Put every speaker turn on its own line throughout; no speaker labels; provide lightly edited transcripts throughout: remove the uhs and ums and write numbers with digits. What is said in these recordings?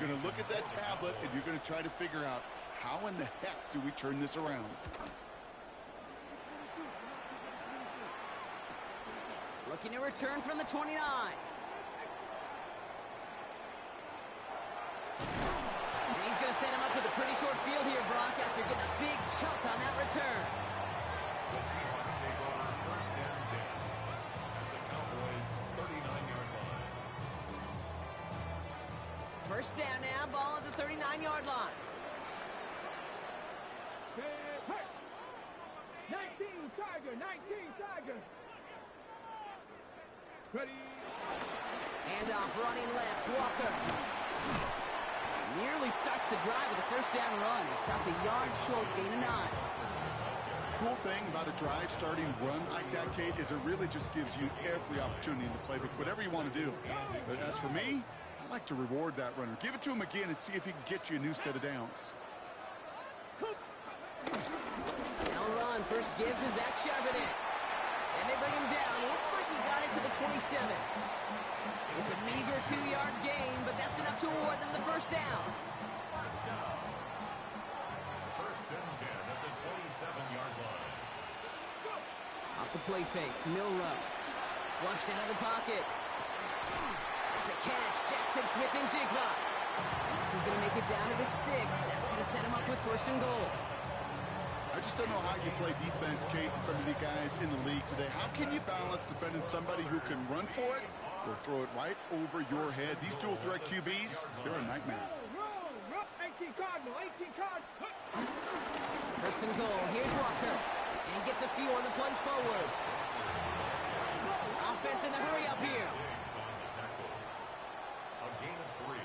going to look at that tablet and you're going to try to figure out how in the heck do we turn this around.
Looking to return from the 29. And he's going to set him up with a pretty short field here, Brock, after getting a big chunk on that return.
The Seahawks take over first and 10 at the Cowboys' 39-yard line.
First down now, ball at the 39-yard line.
19 Tiger, 19 Tiger. Ready.
Handoff running left, Walker. Nearly starts the drive with a first down run. He stopped a yard short, gain of 9.
Cool thing about a drive starting run like that, Kate, is it really just gives you every opportunity in the playbook, whatever you want to do. But as for me, I like to reward that runner. Give it to him again and see if he can get you a new set of downs.
Now run, first gives to Zach Charbonnet. And they bring him down. Looks like he got it to the 27. It's a meager 2-yard gain, but that's enough to award them the first down.
First and 10 at the 27-yard line.
Off the play fake, Milrow. Flushed out of the pocket. That's a catch, Jackson Smith-Njigba. And this is going to make it down to the 6. That's going to set him up with first and goal.
I just don't know how you play defense, Kate, and some of the guys in the league today. How can you balance defending somebody who can run for it or throw it right over your head? These dual threat QBs, they're a nightmare.
Roll. 18 Cardinal, 18 Cardinal.
First and goal, here's Walker. And he gets a few on the plunge forward. Offense in the hurry up here.
A gain of 3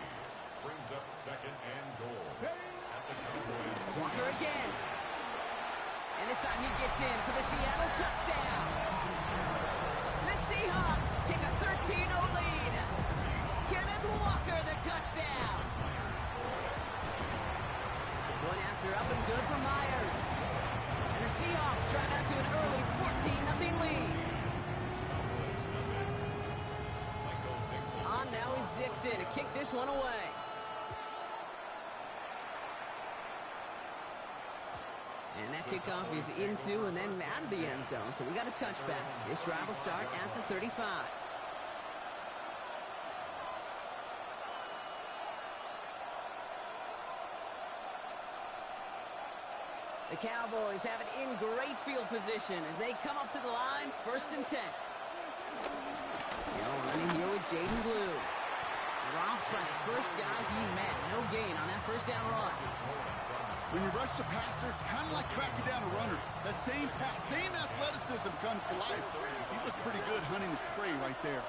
brings up second and goal at the Cowboys.
Walker again. And this time he gets in for the Seattle touchdown. The Seahawks take a 13-0 lead. Kenneth Walker, the touchdown. One after, up and good for Myers. And the Seahawks drive out to an early 14-0 lead. On now is Dixon to kick this one away. And that kickoff is into and then out of the end zone. So we got a touchback. This drive will start at the 35. The Cowboys have it in great field position as they come up to the line, first and 10. Running here with Jaden Blue. Drops by the first guy he met. No gain on that first down run.
When you rush the passer, it's kind of like tracking down a runner. That same pass, same athleticism comes to life. He looked pretty good hunting his prey right there.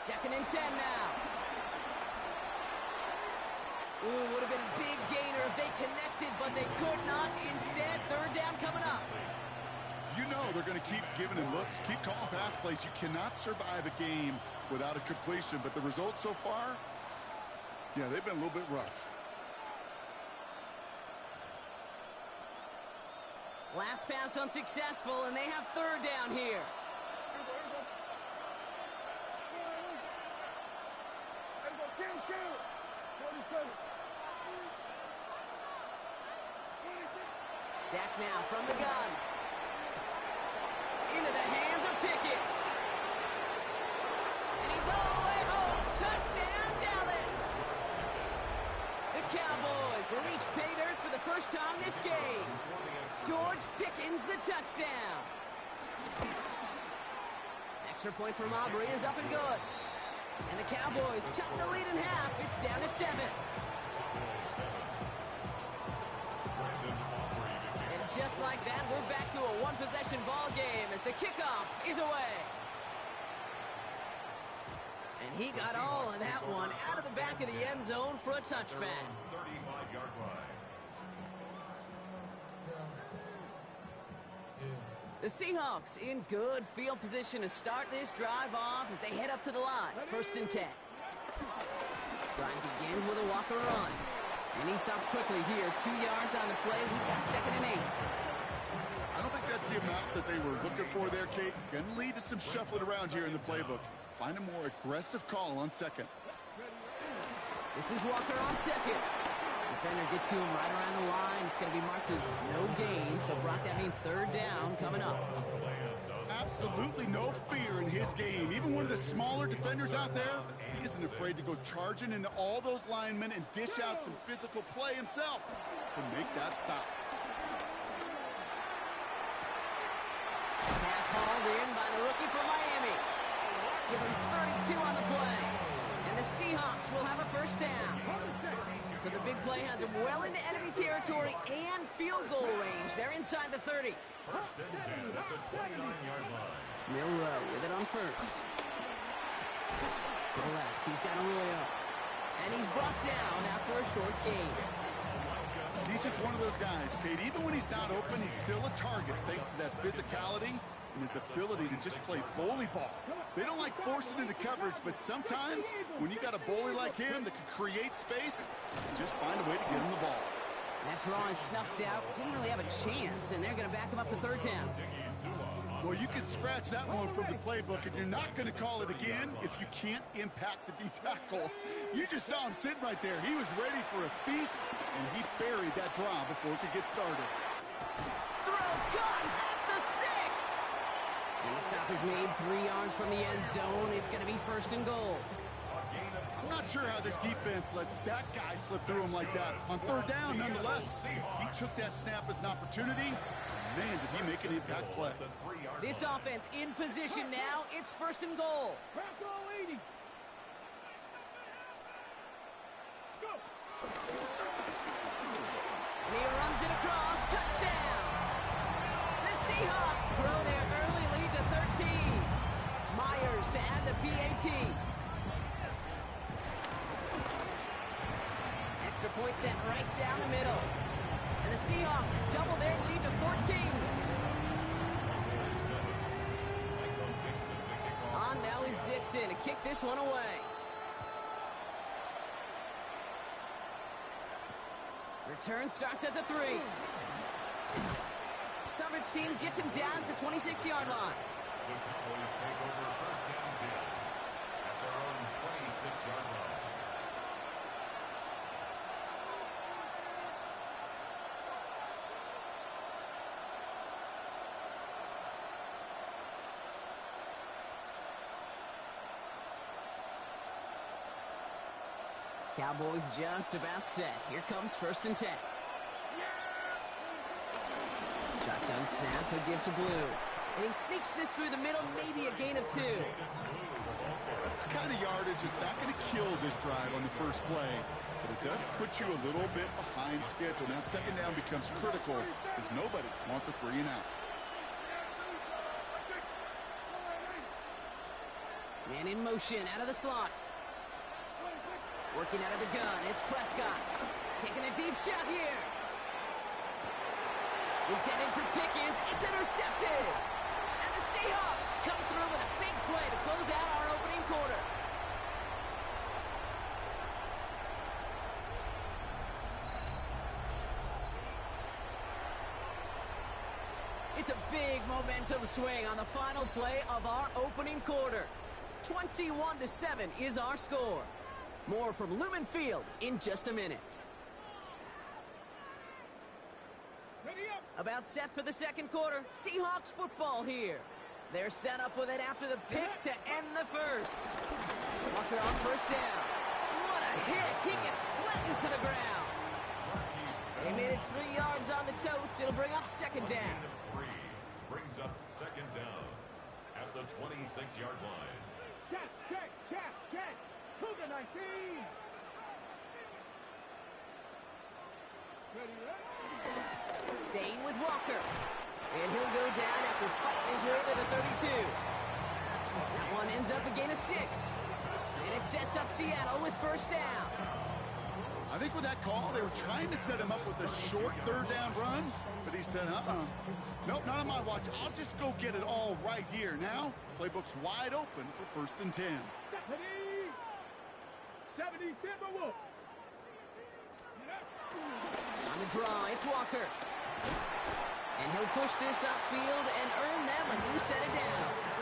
Second and 10 now. Ooh, would have been a big gainer if they connected, but they could not. Instead, third down coming up.
You know they're going to keep giving him looks, keep calling pass plays. You cannot survive a game without a completion, but the results so far, yeah, they've been a little bit rough.
Last pass unsuccessful, and they have third down here. Dak now from the gun. Into the hands of Pickett. And he's all the way home. Touchdown, Dallas. The Cowboys reach pay dirt for the first time this game. George Pickens, the touchdown. Extra point from Aubrey is up and good. And the Cowboys chop the lead in half. It's down to 7. And just like that, we're back to a one-possession ball game as the kickoff is away. And he got all of that one out of the back of the end zone for a touchback.
35-yard line.
The Seahawks in good field position to start this drive off as they head up to the line. First and 10. Drive begins with a Walker run. And he stopped quickly here. 2 yards on the play. We've got second and 8.
the amount that they were looking for there, Kate. Going to lead to some shuffling around here in the playbook. Find a more aggressive call on second.
This is Walker on second. Defender gets to him right around the line. It's going to be marked as no gain. So, Brock, that means third down coming up.
Absolutely no fear in his game. Even one of the smaller defenders out there, he isn't afraid to go charging into all those linemen and dish out some physical play himself to make that stop.
Pass hauled in by the rookie from Miami. Give him 32 on the play. And the Seahawks will have a first down. So the big play has him well into enemy territory and field goal range. They're inside the 30.
First and 10 at the 29-yard line.
Milrow with it on first. To the left, he's got Arroyo. And he's brought down after a short gain.
He's just one of those guys, Kate. Even when he's not open, he's still a target thanks to that physicality and his ability to just play bully ball. They don't like forcing into coverage, but sometimes when you got a bully like him that can create space, just find a way to get him the ball.
That draw is snuffed out. Didn't really have a chance, and they're going to back him up to third down.
Well, you can scratch that one from the playbook, and you're not going to call it again if you can't impact the D-tackle. You just saw him sitting right there. He was ready for a feast, and he buried that draw before it could get started.
Throw caught at the 6! And the stop is made 3 yards from the end zone. It's going to be first and goal.
I'm not sure how this defense let that guy slip through him like that. On third down, nonetheless, he took that snap as an opportunity. Man, did he make an impact play.
This offense in position now. It's first and goal.
Bronco 80. Scope.
And he runs it across. Touchdown! The Seahawks grow their early lead to 13. Myers to add the PAT. Extra point sent right down the middle. And the Seahawks double their lead to 14. On now is Dixon to kick this one away. Return starts at the 3. Coverage team gets him down at the 26-yard line.
The Cowboys take over first down 10 at their own 26-yard line.
Cowboys just about set. Here comes first and 10. Shotgun snap, he'll give to Blue. And he sneaks this through the middle, maybe a gain of 2.
That's the kind of yardage that's not going to kill this drive on the first play, but it does put you a little bit behind schedule. Now second down becomes critical because nobody wants a 3 and out.
Man in motion, out of the slot. Working out of the gun, it's Prescott. Taking a deep shot here. Intended for Pickens, it's intercepted. And the Seahawks come through with a big play to close out our opening quarter. It's a big momentum swing on the final play of our opening quarter. 21-7 is our score. More from Lumen Field in just a minute.
Ready up.
About set for the second quarter. Seahawks football here. They're set up with it after the pick to end the first. Walker on first down. What a hit. He gets flattened to the ground. They made it 3 yards on the totes. It'll bring up second down.
3 brings up second down at the 26-yard line.
Check. Cougar 19. Ready up.
Staying with Walker. And he'll go down after fighting his way to the 32. That one ends up a gain of 6. And it sets up Seattle with first down.
I think with that call, they were trying to set him up with a short third down run, but he said, nope, not on my watch. I'll just go get it all right here. Now, playbook's wide open for first and 10.
70 Timberwolves.
On the draw, it's Walker. And he'll push this upfield and earn them a new set of downs.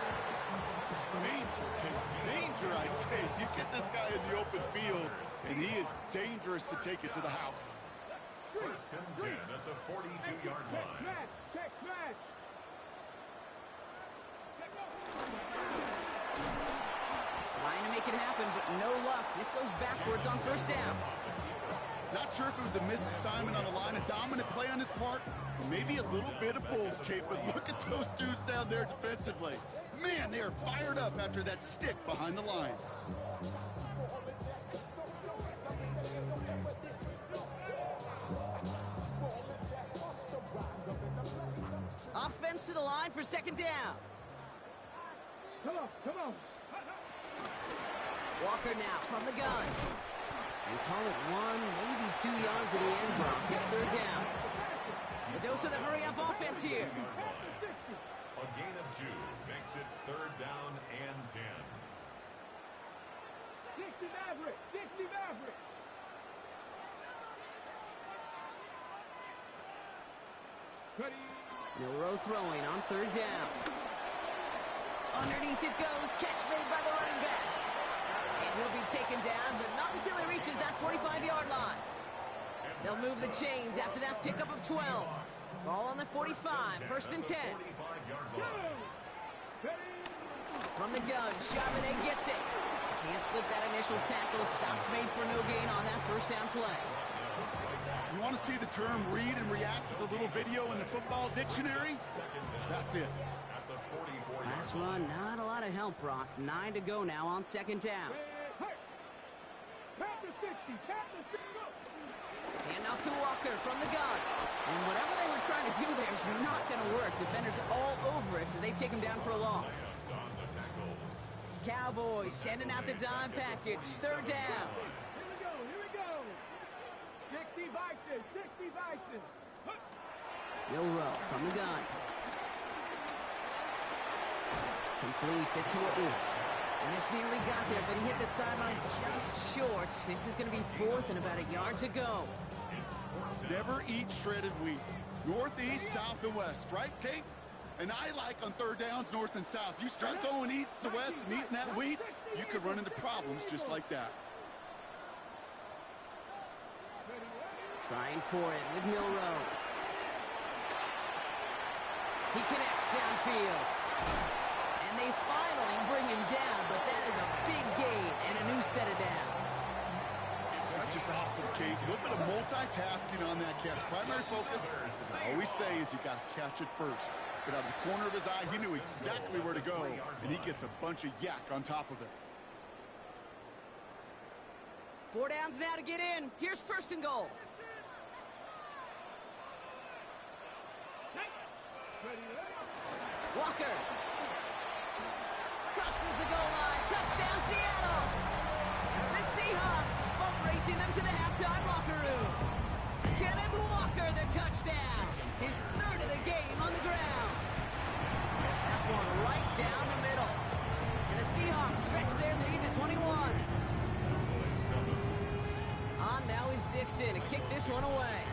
Danger, Kate. Danger, I say. You get this guy in the open field, and he is dangerous to take it to the house.
First and 10 at the 42-yard line.
Smash! Check smash!
Trying to make it happen, but no luck. This goes backwards on first down.
Not sure if it was a missed assignment on the line, a dominant play on his part, or maybe a little bit of both, Kate, but look at those dudes down there defensively. Man, they are fired up after that stick behind the line.
Offense to the line for second down.
Come on, come on!
Walker now from the gun. We call it 1, maybe 2 yards at the end, Brock. It's third down. A dose of the hurry-up offense here.
A gain of 2 makes it third down and 10.
60 Maverick! 60 Maverick! Ready?
Milroe throwing on third down. Underneath it goes. Catch made by the running back. And he'll be taken down, but not until he reaches that 45-yard line. They'll move the chains after that pickup of 12. Ball on the 45, first and 10.
45-yard
Go!
line.
Ready?
From the gun, Charbonnet gets it. Can't slip that initial tackle. Stops made for no gain on that first down play.
You want to see the term read and react with a little video in the football dictionary? That's it.
At the 44-yard
Last run, not a lot of help, Brock. 9 to go now on second down.
Hey! Tap the 60! Tap the 60! Go!
Handoff to Walker from the gun. And whatever they were trying to do there is not going to work. Defenders all over it, so they take him down for a loss.
on the tackle.
Cowboys sending out the dime package. Third down.
Here we go! Here we go! 60 Vikings! 60 Vikings!
Milroe from the gun. Completes it to Horton. And this nearly got there, but he hit the sideline just short. This is going to be fourth and about a yard to go.
Never eat shredded wheat. Northeast, south, and west, right, Kate? And I like on third downs, north and south. You start going east to west and eating that wheat, you could run into problems just like that.
Trying for it with Milroe. He connects downfield. And they finally bring him down, but that is a big gain and a new set of downs.
That's just awesome, Kate. A little bit of multitasking on that catch. Primary focus, as I always say, is you got to catch it first. But out of the corner of his eye, he knew exactly where to go, and he gets a bunch of yak on top of it.
4 downs now to get in. Here's first and goal. Walker. Crosses the goal line. Touchdown, Seattle. The Seahawks boat racing them to the halftime locker room. Kenneth Walker, the touchdown. His third of the game on the ground. That one right down the middle. And the Seahawks stretch their lead to 21. On now is Dixon to kick this one away.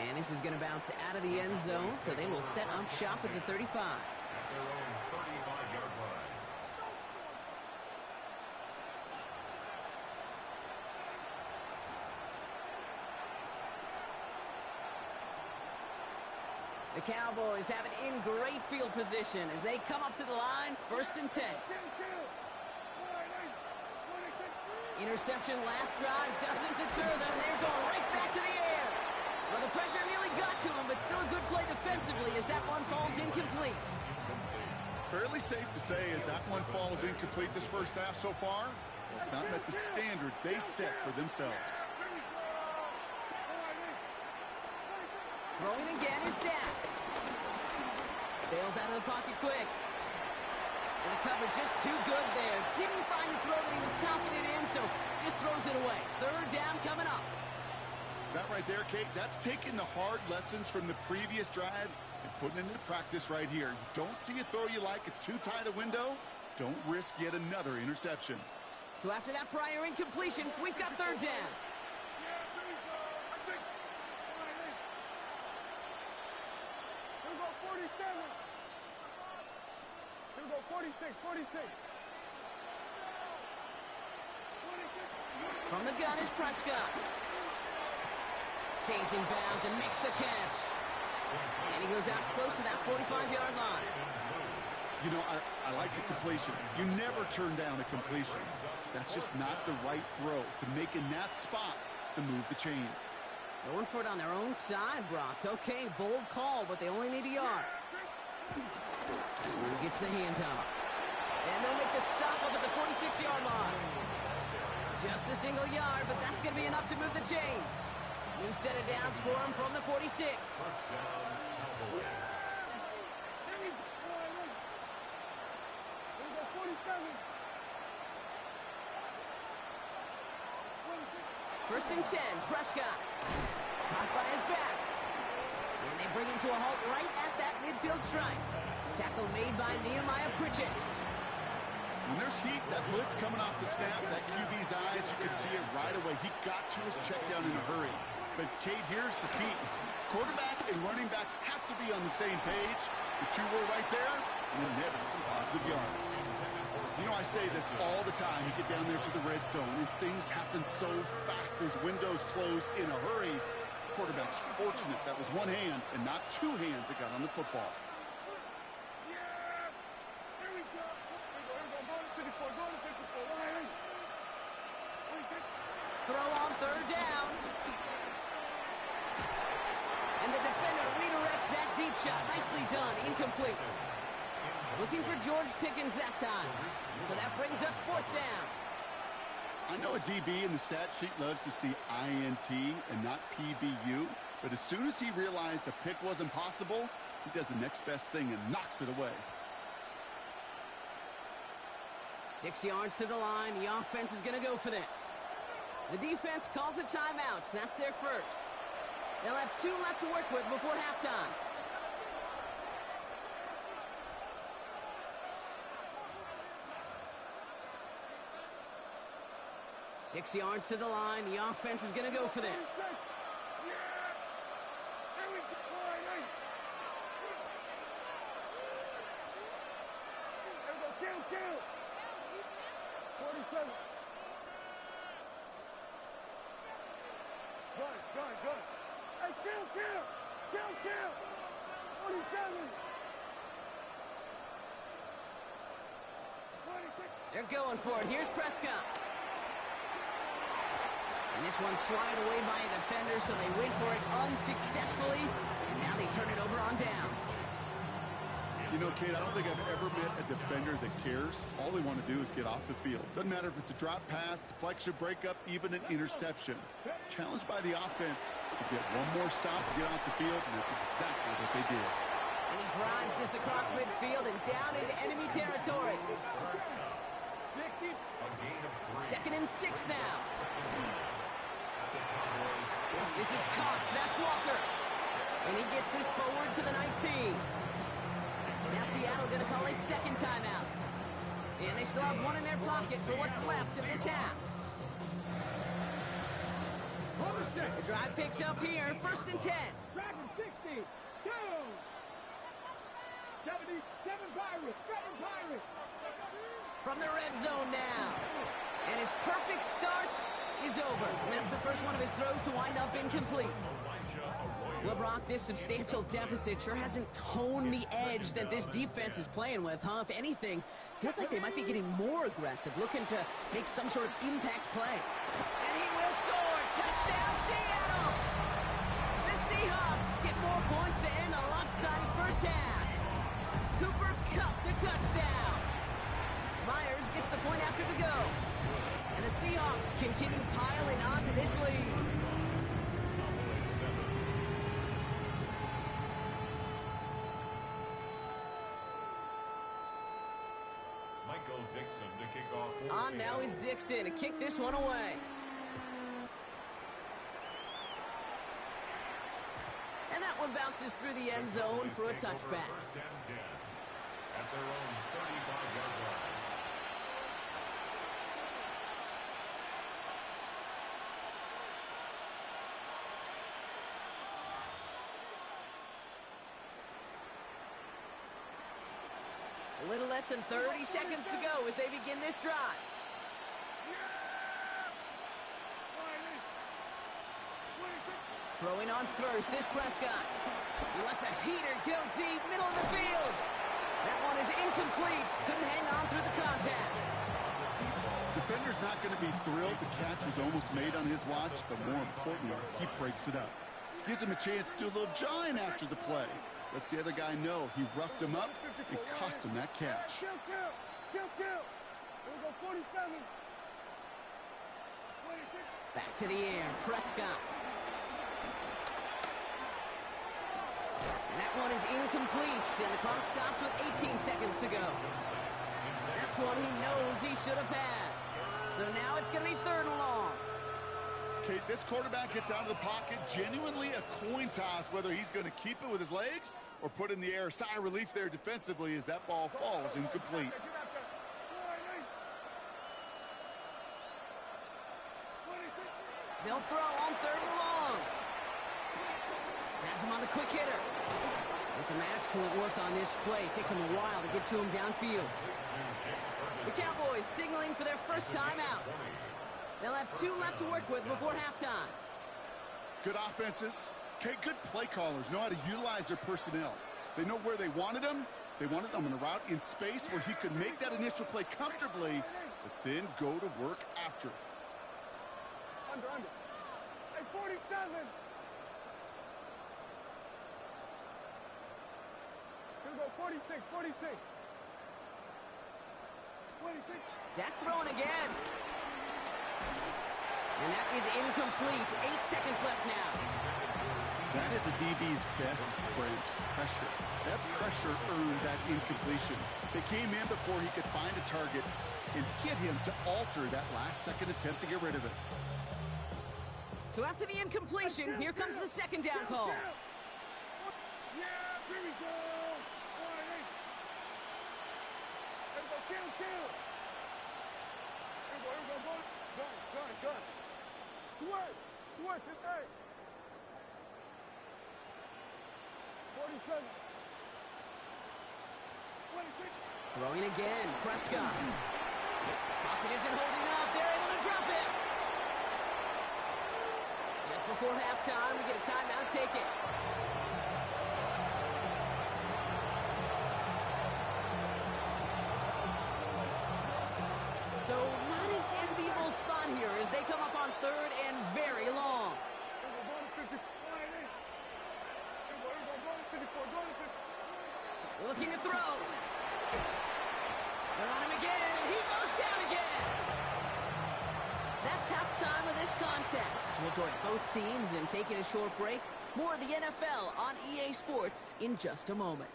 And this is going to bounce out of the end zone, so they will set up shop at the 35.
At their own 35-yard line.
The Cowboys have it in great field position as they come up to the line, first and 10. Interception last drive doesn't deter them. They're going right back to the air. Well, the pressure nearly got to him, but still a good play defensively as that one falls incomplete.
Fairly safe to say as that one falls incomplete this first half so far, it's not met the standard they set for themselves.
Throwing again is Dak. Bails out of the pocket quick. And the cover just too good there. Didn't find the throw that he was confident in, so just throws it away. Third down coming up.
That right there, Kate, that's taking the hard lessons from the previous drive and putting it into practice right here. You don't see a throw you like, it's too tight a window, don't risk yet another interception.
So after that prior incompletion, we've got third down.
47. Here we go, 46, 46. 26.
From the gun is Prescott. Stays in bounds and makes the catch. And he goes out close to that 45-yard line.
You know, I like the completion. You never turn down a completion. That's just not the right throw to make in that spot to move the chains.
Going for it on their own side, Brock. Okay, bold call, but they only need a yard. He gets the handoff. And they'll make the stop up at the 46-yard line. Just a single yard, but that's going to be enough to move the chains. New set of downs for him from the 46.
First down, Cowboys.
Here we go, 47. 26.
First and 10, Prescott. Caught by his back. And they bring him to a halt right at that midfield stripe. Tackle made by Nehemiah Pritchett.
When there's heat, that blitz coming off the snap, that QB's eyes, you can see it right away. He got to his check down in a hurry. But, Kate, here's the key. Quarterback and running back have to be on the same page. The two were right there, and then netted some positive yards. You know, I say this all the time. You get down there to the red zone, and things happen so fast. Those windows close in a hurry. Quarterback's fortunate that was one hand and not two hands that got on the football.
Throw on third down. And the defender redirects that deep shot. Nicely done. Incomplete. Looking for George Pickens that time. So that brings up fourth down.
I know a DB in the stat sheet loves to see INT and not PBU, but as soon as he realized a pick wasn't possible, he does the next best thing and knocks it away.
6 yards to the line. The offense is going to go for this. The defense calls a timeout. That's their first. They'll have 2 left to work with before halftime. Six yards to the line. The offense is going to go for this.
Kill. 47. Good. Hey, kill. 47. 26.
They're going for it. Here's Prescott. And this one's swatted away by a defender, so they wait for it unsuccessfully. And now they turn it over on downs.
You know, Kate, I don't think I've ever met a defender that cares. All they want to do is get off the field. Doesn't matter if it's a drop pass, deflection, breakup, even an interception. Challenged by the offense to get one more stop to get off the field, and that's exactly what they did.
And he drives this across midfield and down into enemy territory.
50.
Second and 6 now. This is Cox. That's Walker. And he gets this forward to the 19. Now Seattle going to call it second timeout. And they still have one in their pocket for what's left of this half. The drive picks up here. First and 10.
Dragon 60. Go. 77 Pirates.
From the red zone now. And his perfect start is over. And that's the first one of his throws to wind up incomplete. Well, Brock, this substantial deficit sure hasn't toned the edge that this defense is playing with, huh? If anything, feels like they might be getting more aggressive, looking to make some sort of impact play. And he will score! Touchdown, Seattle! The Seahawks get more points to end a lopsided first half. Cooper Kupp the touchdown. Myers gets the point after the go. And the Seahawks continue piling onto this lead.
Michael Dixon to kick off.
On now is Dixon to kick this one away. And that one bounces through the end zone for a touchback.
First and 10 at their own 35-yard line.
A little less than 30 seconds to go as they begin this drive. Throwing on first is Prescott. He lets a heater go deep, middle of the field. That one is incomplete. Couldn't hang on through the contact.
Defender's not going to be thrilled the catch was almost made on his watch, but more importantly, he breaks it up. Gives him a chance to do a little jawing after the play. Lets the other guy know he roughed him up and cost him that catch.
Kill. Here we go, 47. 26.
Back to the air, Prescott. And that one is incomplete, and the clock stops with 18 seconds to go. That's one he knows he should have had. So now it's going to be 3rd and long.
Okay, this quarterback gets out of the pocket, genuinely a coin toss whether he's going to keep it with his legs or put in the air. Sigh of relief there defensively as that ball falls incomplete.
They'll throw on 3rd and long. Has him on the quick hitter. And some excellent work on this play. Takes him a while to get to him downfield. The Cowboys signaling for their first time out. They'll have 2 left to work with before halftime.
Good offenses. Okay, good play callers know how to utilize their personnel. They know where they wanted him. They wanted him on a route in space where he could make that initial play comfortably, but then go to work after.
Under. Hey, 47. Here we go, 46. 26.
Dak throwing again. And that is incomplete. 8 seconds left now.
That is a DB's best friend, pressure. That pressure earned that incompletion. They came in before he could find a target and hit him to alter that last-second attempt to get rid of it.
So after the incompletion, here comes the 2nd down call.
Yeah, here we go. 48. Here we go, kill. Here we go, gun. Switch, it's 8. 47. 26.
Throwing again, Prescott. Pocket isn't holding up. They're able to drop it. Just before halftime, we get a timeout. Take it. So not an enviable spot here as they come up on 3rd and very long. Looking to throw. They're on him again, and he goes down again. That's halftime of this contest. We'll join both teams in taking a short break. More of the NFL on EA Sports in just a moment.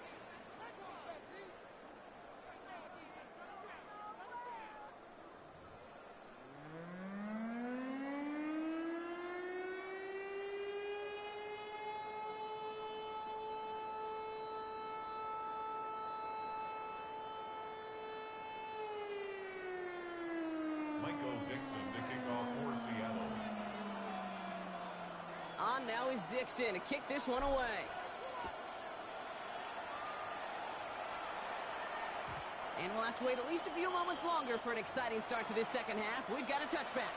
Michael Dixon to kick off for Seattle.
On now is Dixon to kick this one away. And we'll have to wait at least a few moments longer for an exciting start to this 2nd half. We've got a touchback.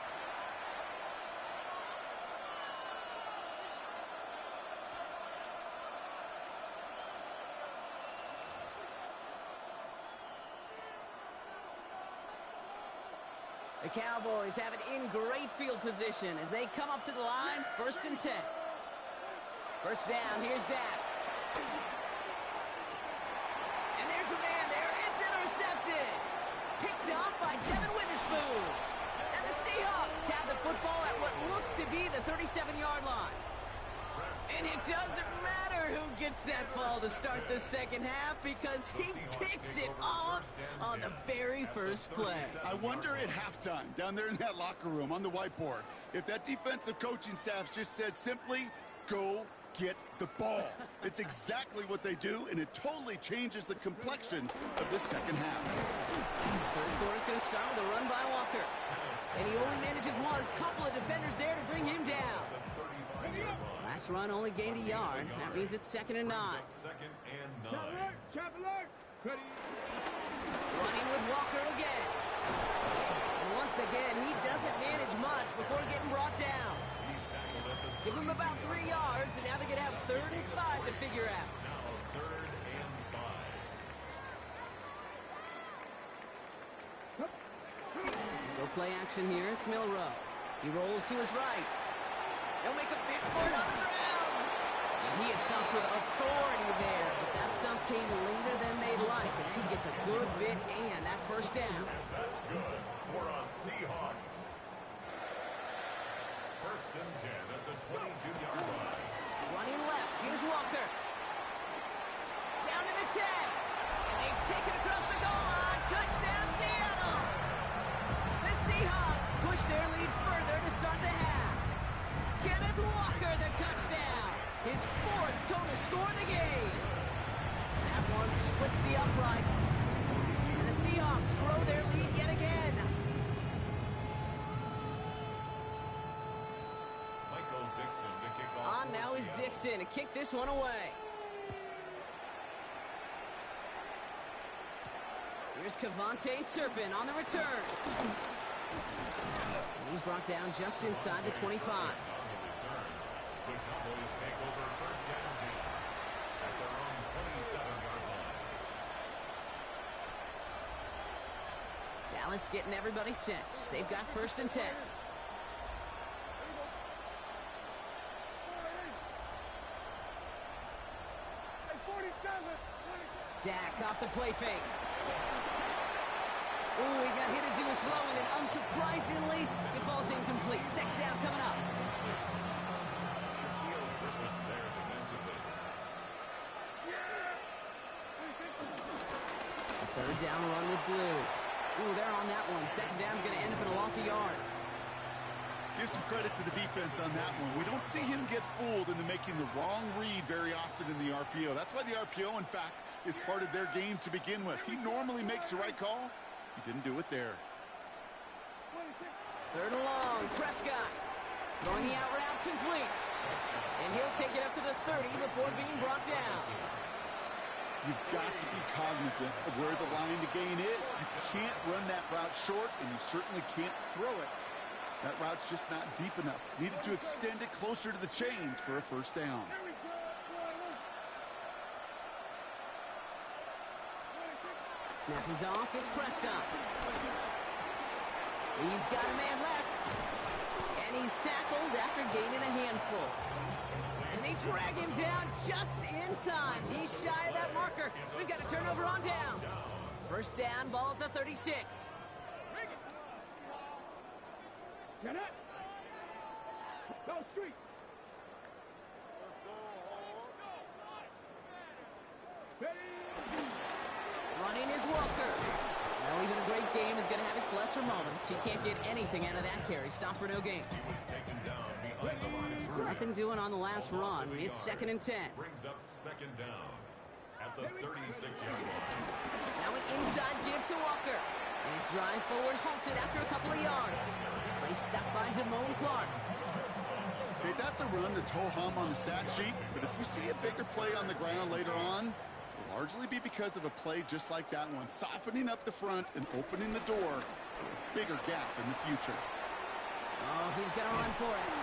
The Cowboys have it in great field position as they come up to the line, 1st and 10. First down, here's Dak. And there's a man there. It's intercepted. Picked off by Devin Witherspoon. And the Seahawks have the football at what looks to be the 37-yard line. And it doesn't matter who gets that ball to start the 2nd half because he picks it off on the very first play.
I wonder at halftime, down there in that locker room on the whiteboard, if that defensive coaching staff just said simply, go get the ball. It's exactly what they do, and it totally changes the complexion of this 2nd half.
3rd quarter's going to start with a run by Walker. And he only manages one. Couple of defenders there to bring him down. Last run only gained a yard. That means it's 2nd and 9.
2nd and 9.
Chapel alert. Ready.
Running with Walker again. And once again, he doesn't manage much before getting brought down.
He's tackled at the
Give him about 3 yards, and now they're going to have 3rd and 5 to figure out.
now 3rd and 5.
Go play action here. It's Milrow. He rolls to his right. They'll make a big for it on the ground. And he is stumped with authority there. But that stump came later than they'd like as he gets a good bit and that first down.
And that's good for a Seahawks. 1st and 10 at the 22-yard line.
Running left. Here's Walker. Down to the 10. And they take it across the goal line. Touchdown, Seattle. The Seahawks push their lead further to start the half. Kenneth Walker, the touchdown. His 4th total score of the game. That one splits the uprights. And the Seahawks grow their lead yet again.
Michael Dixon to kick off.
On now is Dixon to kick this one away. Here's Kevontae Turpin on the return. And he's brought down just inside the 25.
On the return, the Cowboys take over 1st and 10 at their own 27-yard line.
Dallas getting everybody set. They've got 1st and 10.
Hey, 47.
Dak off the play fake. Ooh, he got hit as he was throwing, and unsurprisingly, it falls incomplete. 2nd down coming up.
Shaquille Griffin there defensively.
A 3rd down run with Blue. Ooh, they're on that one. 2nd down's going to end up in a loss of yards.
Give some credit to the defense on that one. We don't see him get fooled into making the wrong read very often in the RPO. That's why the RPO, in fact, is part of their game to begin with. He normally makes the right call. He didn't do it there.
3rd and long. Prescott throwing the out route complete. And he'll take it up to the 30 before being brought down.
You've got to be cognizant of where the line to gain is. You can't run that route short, and you certainly can't throw it. That route's just not deep enough. Needed to extend it closer to the chains for a 1st down.
Snap is off. It's Prescott. He's got a man left. And he's tackled after gaining a handful. And they drag him down just in time. He's shy of that marker. We've got a turnover on downs. 1st down, ball at the 36.
Get it. Go street.
Running is Walker. Well, even a great game is going to have its lesser moments. He can't get anything out of that carry. Stop for no gain.
He was taken down behind the line of
Well,
scrimmage.
nothing doing on the last run. It's 2nd and 10.
Brings up 2nd down at the 36-yard line.
Now an inside give to Walker. And his drive forward halted after a couple of yards. Play stopped by Damone Clark.
Okay, that's a run that's ho-hum on the stat sheet, but if we see a bigger play on the ground later on, it'll largely be because of a play just like that one, softening up the front and opening the door for a bigger gap in the future.
Oh, he's going to run for it.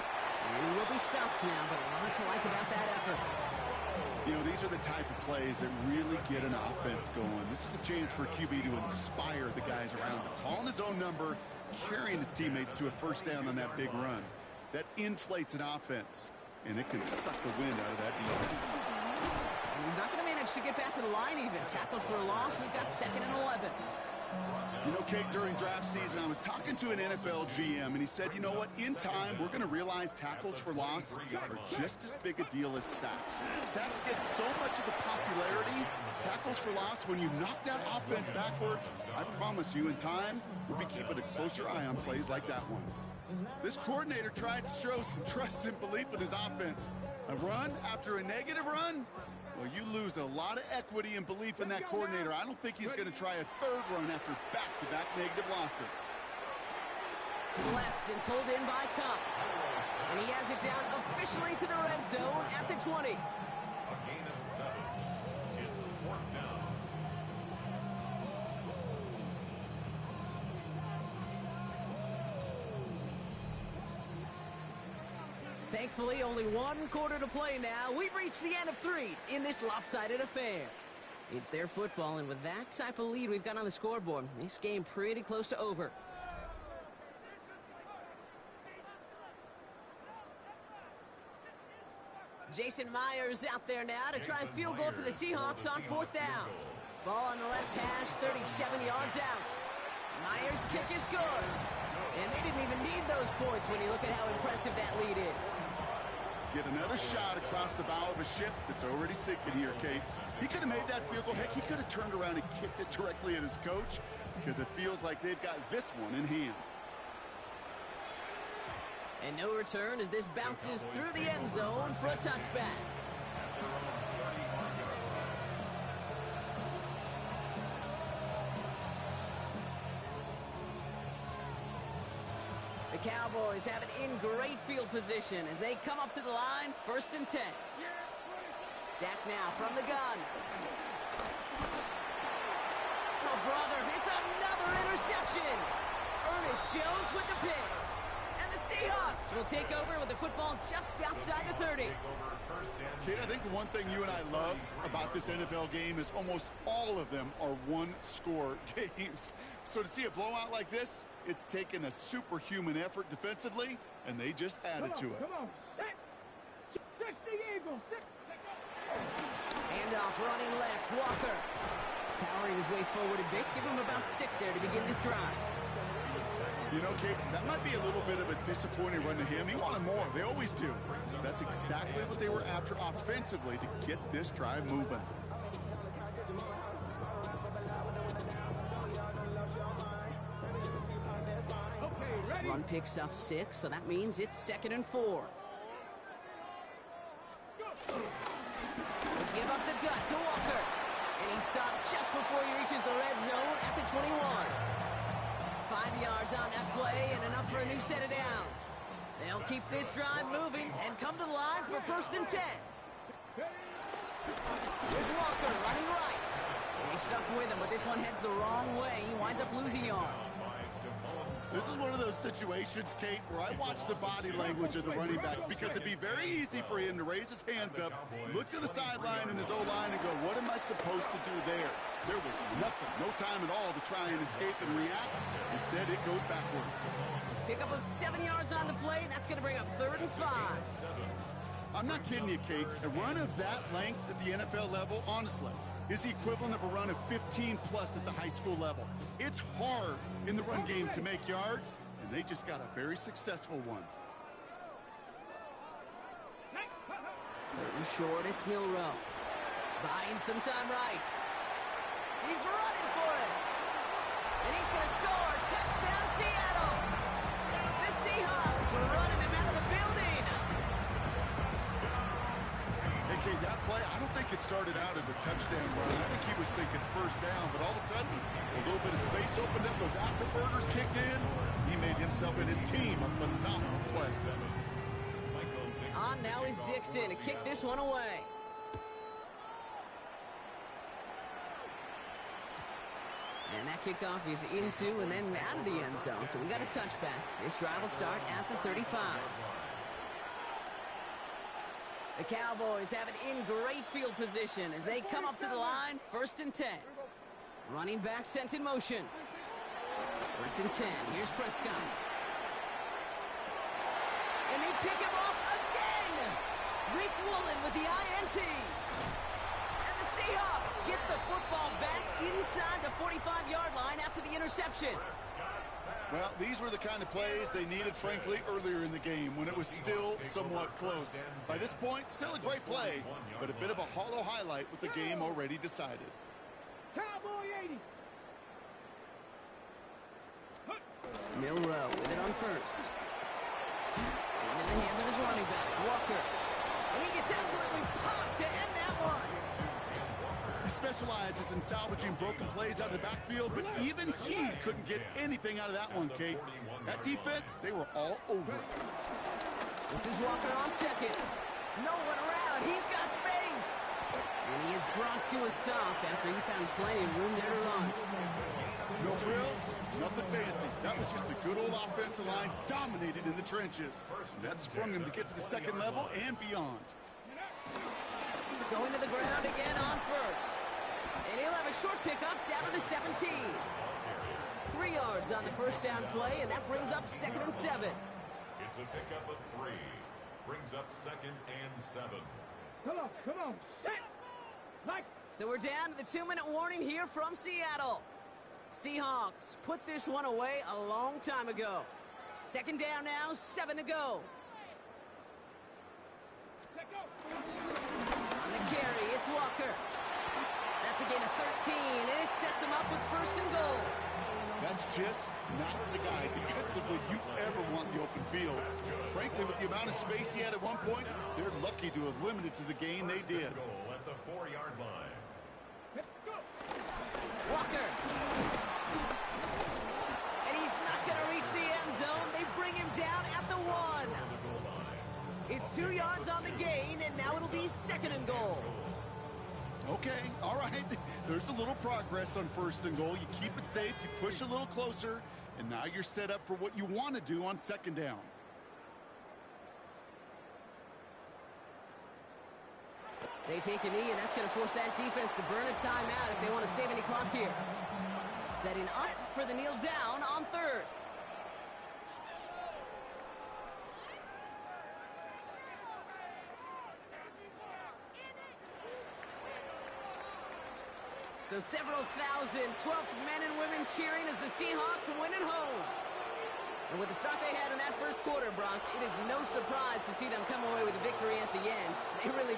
And he will be stopped now, but a lot to like about that effort.
You know, these are the type of plays that really get an offense going. This is a chance for a QB to inspire the guys around him. Calling his own number, carrying his teammates to a 1st down on that big run. That inflates an offense, and it can suck the wind out of that defense.
And he's not going to manage to get back to the line even. Tackled for a loss. We've got 2nd and 11.
You know, Kate, during draft season, I was talking to an NFL GM, and he said, you know what, in time, we're going to realize tackles for loss are just as big a deal as sacks. Sacks get so much of the popularity. Tackles for loss, when you knock that offense backwards, I promise you, in time, we'll be keeping a closer eye on plays like that one. This coordinator tried to show some trust and belief in his offense. A run after a negative run? Well, you lose a lot of equity and belief in that coordinator. I don't think he's going to try a 3rd run after back-to-back negative losses.
Left and pulled in by Cup. And he has it down officially to the red zone at the 20.
A gain of 7. It's 4th down.
Thankfully, only one quarter to play now. We've reached the end of 3 in this lopsided affair. It's their football, and with that type of lead we've got on the scoreboard, this game pretty close to over. Jason Myers out there now to try and field goal for the Seahawks on 4th down. Ball on the left hash, 37 yards out. Myers' kick is good. And they didn't even need those points when you look at how impressive that lead is.
Get another shot across the bow of a ship that's already sinking here, Kate. He could have made that field goal. Heck, he could have turned around and kicked it directly at his coach because it feels like they've got this one in hand.
And no return as this bounces through the end zone for a touchback. The Cowboys have it in great field position as they come up to the line, 1st and 10. Dak now from the gun. Oh, brother, it's another interception. Ernest Jones with the pick. And the Seahawks will take over with the football just outside the 30.
Kate, I think the one thing you and I love about this NFL game is almost all of them are one-score games. So to see a blowout like this, it's taken a superhuman effort defensively, and they just added to it.
Come on. Six the Eagles.
Handoff running left, Walker. Powering his way forward a bit. Give him about 6 there to begin this drive.
You know, Kate, that might be a little bit of a disappointing run to him. He wanted more. They always do. That's exactly what they were after offensively to get this drive moving.
Run picks up 6, so that means it's 2nd and 4. Give up the gut to Walker. And he stopped just before he reaches the red zone at the 21. 5 yards on that play and enough for a new set of downs. They'll keep this drive moving and come to the line for 1st and 10. Here's Walker running right. They stuck with him, but this one heads the wrong way. He winds up losing yards.
This is one of those situations, Kate, where I watch the body language of the running back because it'd be very easy for him to raise his hands up, look to the sideline in his O-line and go, what am I supposed to do there? There was nothing, no time at all to try and escape and react. Instead, it goes backwards.
Pick up of 7 yards on the play. That's going to bring up 3rd and 5.
I'm not kidding you, Kate. A run of that length at the NFL level, honestly, is the equivalent of a run of 15-plus at the high school level. It's hard in the run game to make yards, and they just got a very successful one.
3rd and short, it's Milroe. Buying some time right. He's running for it. And he's going to score. Touchdown, Seattle. The Seahawks are running them out of the building.
Hey, Kate, that play, I don't think it started out as a touchdown run. I think he was thinking 1st down, but all of a sudden, a little bit of space opened up. Those afterburners kicked in. He made himself and his team a phenomenal play.
On now is Dixon to kick this one away. And that kickoff is into and then out of the end zone. So we got a touchback. This drive will start at the 35. The Cowboys have it in great field position as they come up to the line, 1st and 10. Running back sent in motion. 1st and 10. Here's Prescott. And they pick him off again. Rick Woolen with the INT. And the Seahawks get the football back inside the 45-yard line after the interception.
Well, these were the kind of plays they needed, frankly, earlier in the game when it was still somewhat close. By this point, still a great play, but a bit of a hollow highlight with the game already decided.
Cowboy 80.
Milroe with it on 1st. Into the hands of his running back, Walker. And he gets absolutely popped to end that one.
He specializes in salvaging broken plays out of the backfield, but even he couldn't get anything out of that one, Kate. That defense, they were all over it.
This is Walker on 2nd. No one around. He's got space. And he is brought to a stop after he found plenty of room there to run.
No frills, nothing fancy. That was just a good old offensive line dominated in the trenches. That sprung him to get to the second level and beyond.
Going to the ground again on first. And he'll have a short pickup down to the 17. 3 yards on the first down play, and that brings up 2nd and 7.
It's a pickup of 3. Brings up 2nd and 7.
Come on, set! Like,
So we're down to the 2-minute warning here from Seattle. Seahawks put this one away a long time ago. 2nd down now, 7 to go.
let go!
On the carry, it's Walker. That's a gain of 13, and it sets him up with 1st and goal.
That's just not the guy defensively you ever want in the open field. Frankly, with the amount of space he had at one point, they're lucky to have limited to the gain they did.
Goal at the 4-yard line.
Let's go!
Walker. And he's not going to reach the end zone. They bring him down at the 1. It's 2 yards on the gain, and now it'll be 2nd and goal.
Okay, all right. There's a little progress on 1st and goal. You keep it safe, you push a little closer, and now you're set up for what you want to do on 2nd down.
They take a knee, and that's going to force that defense to burn a timeout if they want to save any clock here. Setting up for the kneel down on 3rd. So several thousand 12th men and women cheering as the Seahawks win at home. And with the start they had in that first quarter, Brock, it is no surprise to see them come away with a victory at the end. They really